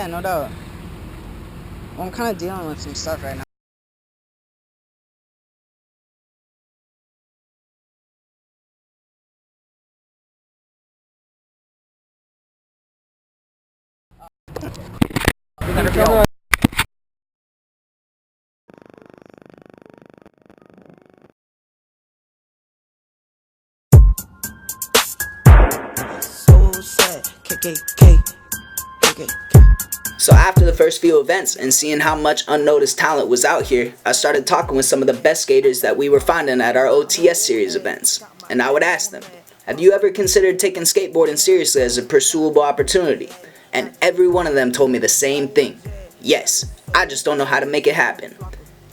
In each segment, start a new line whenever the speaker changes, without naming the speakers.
Yeah, no doubt. Well, I'm kind of dealing with some stuff right now.
So sad. KKK.
So after the first few events and seeing how much unnoticed talent was out here, I started talking with some of the best skaters that we were finding at our OTS series events. And I would ask them, have you ever considered taking skateboarding seriously as a pursuable opportunity? And every one of them told me the same thing. Yes, I just don't know how to make it happen.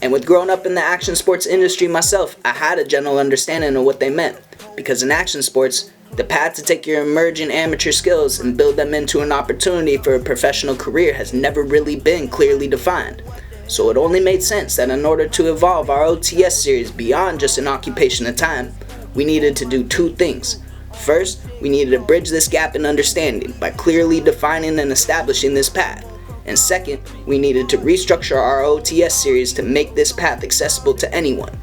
And with growing up in the action sports industry myself, I had a general understanding of what they meant. Because in action sports, the path to take your emerging amateur skills and build them into an opportunity for a professional career has never really been clearly defined. So it only made sense that in order to evolve our OTS series beyond just an occupation of time, we needed to do two things. First, we needed to bridge this gap in understanding by clearly defining and establishing this path. And second, we needed to restructure our OTS series to make this path accessible to anyone.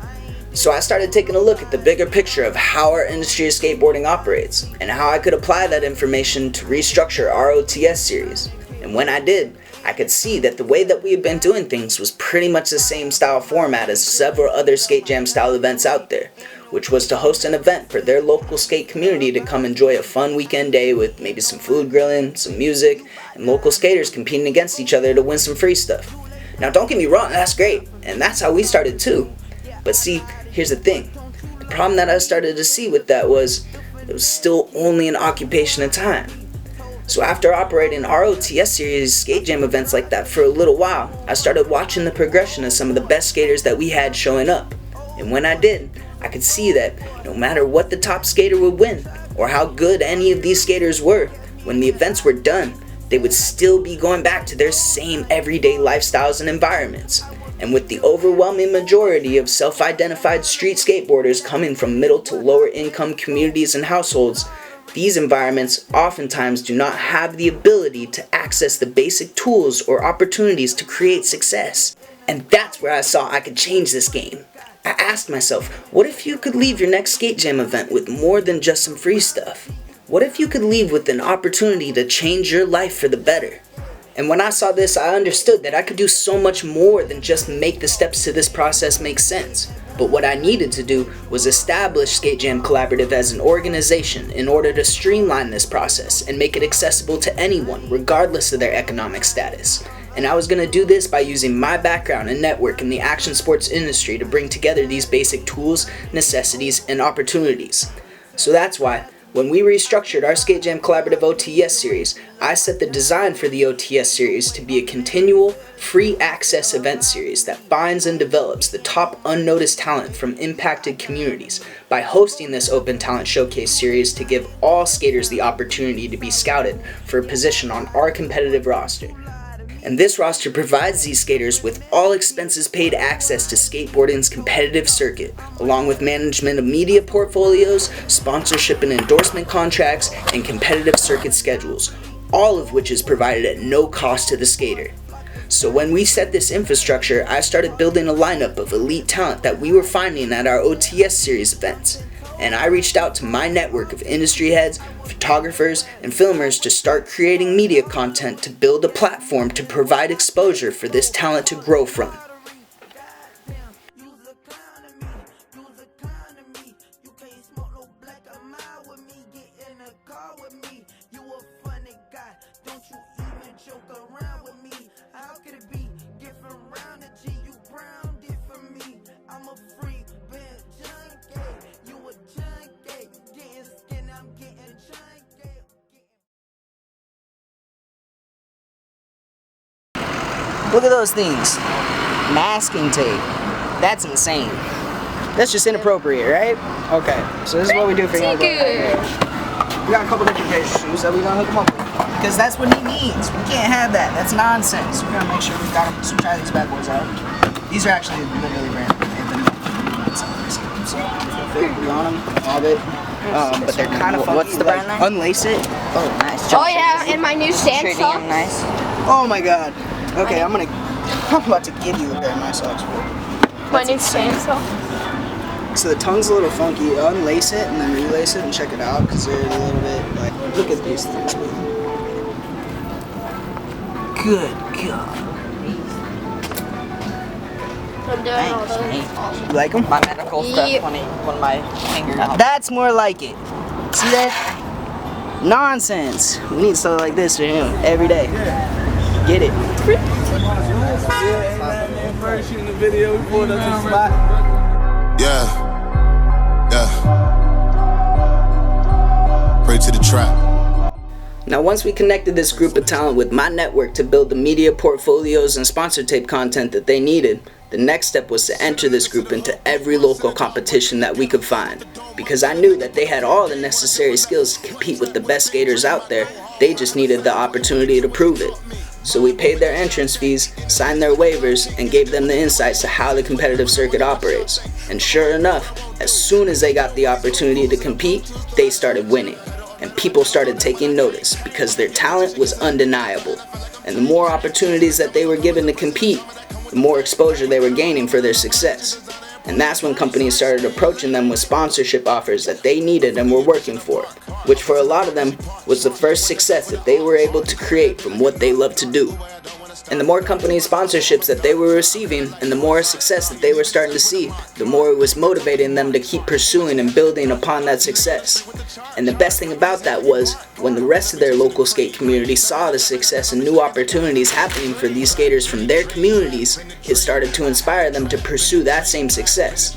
So I started taking a look at the bigger picture of how our industry of skateboarding operates, and how I could apply that information to restructure our OTS series. And when I did, I could see that the way that we had been doing things was pretty much the same style format as several other skate jam style events out there, which was to host an event for their local skate community to come enjoy a fun weekend day with maybe some food grilling, some music, and local skaters competing against each other to win some free stuff. Now don't get me wrong, that's great, and that's how we started too. But see, here's the thing. The problem that I started to see with that was it was still only an occupation of time. So after operating our OTS series skate jam events like that for a little while, I started watching the progression of some of the best skaters that we had showing up. And when I did, I could see that no matter what the top skater would win, or how good any of these skaters were, when the events were done, they would still be going back to their same everyday lifestyles and environments. And with the overwhelming majority of self-identified street skateboarders coming from middle to lower income communities and households, these environments oftentimes do not have the ability to access the basic tools or opportunities to create success. And that's where I saw I could change this game. I asked myself, what if you could leave your next skate jam event with more than just some free stuff? What if you could leave with an opportunity to change your life for the better? And when I saw this, I understood that I could do so much more than just make the steps to this process make sense. But what I needed to do was establish Skate Jam Collaborative as an organization in order to streamline this process and make it accessible to anyone, regardless of their economic status. And I was going to do this by using my background and network in the action sports industry to bring together these basic tools, necessities, and opportunities. So that's why, when we restructured our Skate Jam Collaborative OTS series, I set the design for the OTS series to be a continual, free access event series that finds and develops the top unnoticed talent from impacted communities by hosting this open talent showcase series to give all skaters the opportunity to be scouted for a position on our competitive roster. And this roster provides these skaters with all expenses paid access to skateboarding's competitive circuit, along with management of media portfolios, sponsorship and endorsement contracts, and competitive circuit schedules, all of which is provided at no cost to the skater. So when we set this infrastructure, I started building a lineup of elite talent that we were finding at our OTS series events. And I reached out to my network of industry heads, photographers, and filmers to start creating media content to build a platform to provide exposure for this talent to grow from.
Look at those things. Masking tape. That's insane. That's just inappropriate, right? Okay, so this is what we do for young boys. We got a couple different pairs of shoes that we're gonna hook him up with. Because that's what he needs. We can't have that. That's nonsense. We're gonna make sure we got him. So try these bad boys out. These are actually literally brand new. So feel free on them, all of it. But they're kind of funky.
What's the brand name?
Unlace it.
Oh, nice.
Oh yeah, and my new Samsung.
Nice.
Oh my god. Okay, I'm about to give you a pair of my socks.
My new chainsaw.
So the tongue's a little funky. Unlace it and then relace it and check it out because they're a little bit like. Look at these things. Good God.
I'm doing all those.
You like them?
My medical stuff when my finger out.
That's more like it. See that? Nonsense. We need stuff like this for him every day. Get it.
First shooting the video, we pulled up to the spot.
Yeah. Pray to the trap.
Now once we connected this group of talent with my network to build the media portfolios and sponsor tape content that they needed, the next step was to enter this group into every local competition that we could find. Because I knew that they had all the necessary skills to compete with the best skaters out there, they just needed the opportunity to prove it. So we paid their entrance fees, signed their waivers, and gave them the insights to how the competitive circuit operates. And sure enough, as soon as they got the opportunity to compete, they started winning. And people started taking notice because their talent was undeniable. And the more opportunities that they were given to compete, the more exposure they were gaining for their success. And that's when companies started approaching them with sponsorship offers that they needed and were working for, which for a lot of them was the first success that they were able to create from what they love to do. And the more company sponsorships that they were receiving and the more success that they were starting to see, the more it was motivating them to keep pursuing and building upon that success. And the best thing about that was when the rest of their local skate community saw the success and new opportunities happening for these skaters from their communities, it started to inspire them to pursue that same success.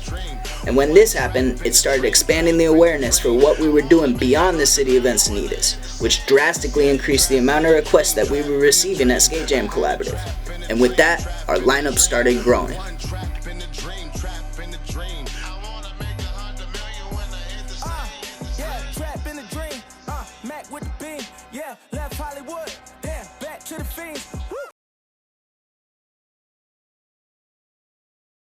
And when this happened, it started expanding the awareness for what we were doing beyond the city of Encinitas, which drastically increased the amount of requests that we were receiving at Skate Jam Collaborative. And with that, our lineup started growing.
Mac with the beam, yeah, left Hollywood, damn, back to the fiends.